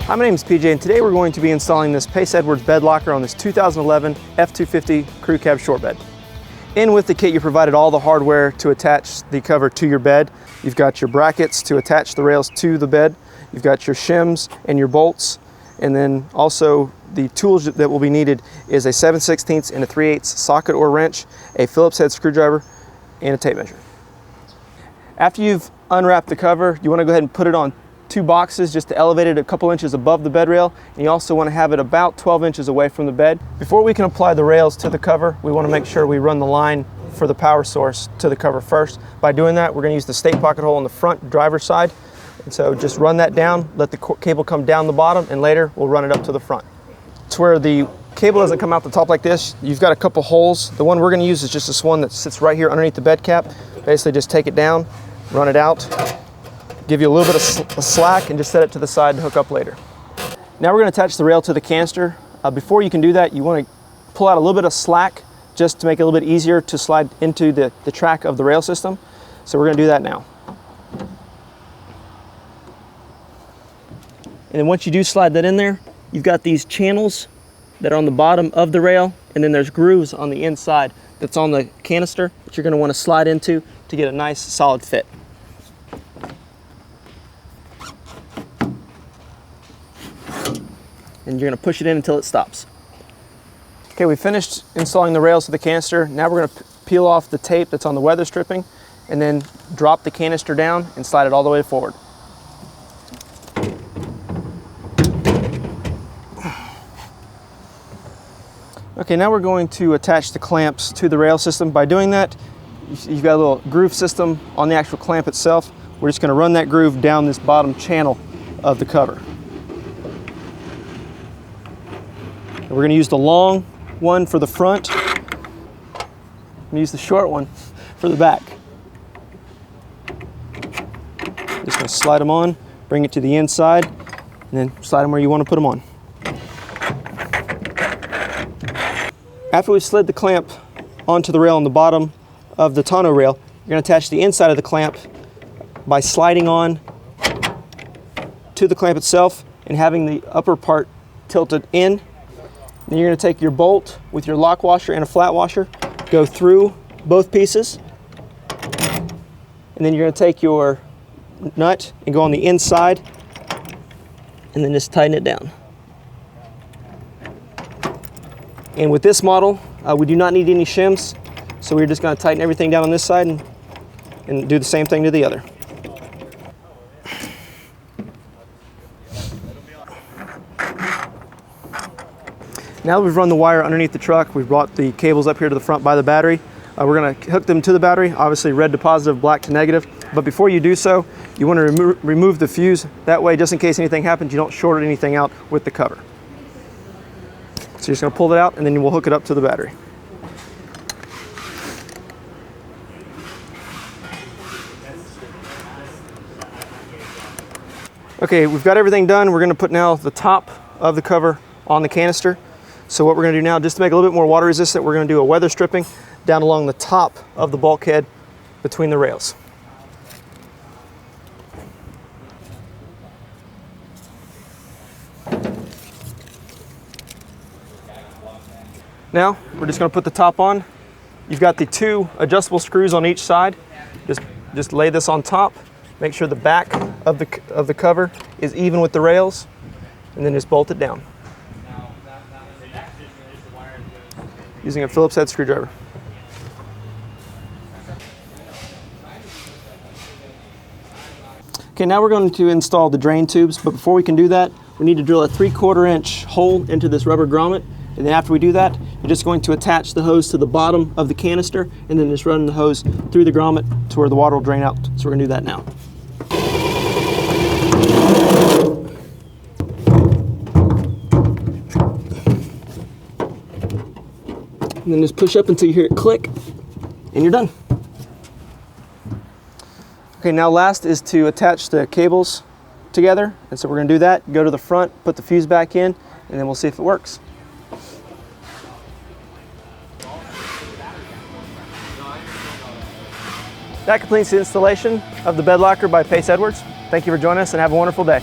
Hi, my name is PJ, and today we're going to be installing this Pace Edwards Bedlocker on this 2011 F250 crew cab short bed. In with the kit, you provided all the hardware to attach the cover to your bed. You've got your brackets to attach the rails to the bed. You've got your shims and your bolts. And then also the tools that will be needed is a 7/16 and a 3/8 socket or wrench, a Phillips head screwdriver, and a tape measure. After you've unwrapped the cover, you want to go ahead and put it on two boxes just to elevate it a couple inches above the bed rail, and you also want to have it about 12 inches away from the bed. Before we can apply the rails to the cover, we want to make sure we run the line for the power source to the cover first. By doing that, we're going to use the state pocket hole on the front driver's side, and so just run that down, let the cable come down the bottom, and later we'll run it up to the front. To where the cable doesn't come out the top like this, you've got a couple holes. The one we're going to use is just this one that sits right here underneath the bed cap. Basically just take it down, run it out, give you a little bit of slack, and just set it to the side and hook up later. Now we're going to attach the rail to the canister. Before you can do that, you want to pull out a little bit of slack just to make it a little bit easier to slide into the track of the rail system. So we're going to do that now. And then once you do slide that in there, you've got these channels that are on the bottom of the rail, and then there's grooves on the inside that's on the canister that you're going to want to slide into to get a nice solid fit. And you're going to push it in until it stops. Okay, we finished installing the rails to the canister. Now we're going to peel off the tape that's on the weather stripping and then drop the canister down and slide it all the way forward. Okay, now we're going to attach the clamps to the rail system. By doing that, you've got a little groove system on the actual clamp itself. We're just going to run that groove down this bottom channel of the cover. And we're going to use the long one for the front and use the short one for the back. Just going to slide them on, bring it to the inside, and then slide them where you want to put them on. After we've slid the clamp onto the rail on the bottom of the tonneau rail, you're going to attach the inside of the clamp by sliding on to the clamp itself and having the upper part tilted in. Then you're going to take your bolt with your lock washer and a flat washer, go through both pieces, and then you're going to take your nut and go on the inside and then just tighten it down. And with this model, we do not need any shims, so we're just going to tighten everything down on this side and do the same thing to the other. Now that we've run the wire underneath the truck, we've brought the cables up here to the front by the battery. We're going to hook them to the battery, obviously red to positive, black to negative. But before you do so, you want to remove the fuse. That way, just in case anything happens, you don't short anything out with the cover. So you're just going to pull it out, and then we'll hook it up to the battery. Okay, we've got everything done. We're going to put now the top of the cover on the canister. So what we're going to do now, just to make it a little bit more water resistant, we're going to do a weather stripping down along the top of the bulkhead between the rails. Now we're just going to put the top on. You've got the two adjustable screws on each side. Just lay this on top. Make sure the back of the cover is even with the rails, and then just bolt it down using a Phillips head screwdriver. Okay, now we're going to install the drain tubes, but before we can do that, we need to drill a 3/4 inch hole into this rubber grommet. And then after we do that, you're just going to attach the hose to the bottom of the canister and then just run the hose through the grommet to where the water will drain out. So we're going to do that now. And then just push up until you hear it click, and you're done. Okay, now last is to attach the cables together. And so we're going to do that, go to the front, put the fuse back in, and then we'll see if it works. That completes the installation of the Bedlocker by Pace Edwards. Thank you for joining us and have a wonderful day.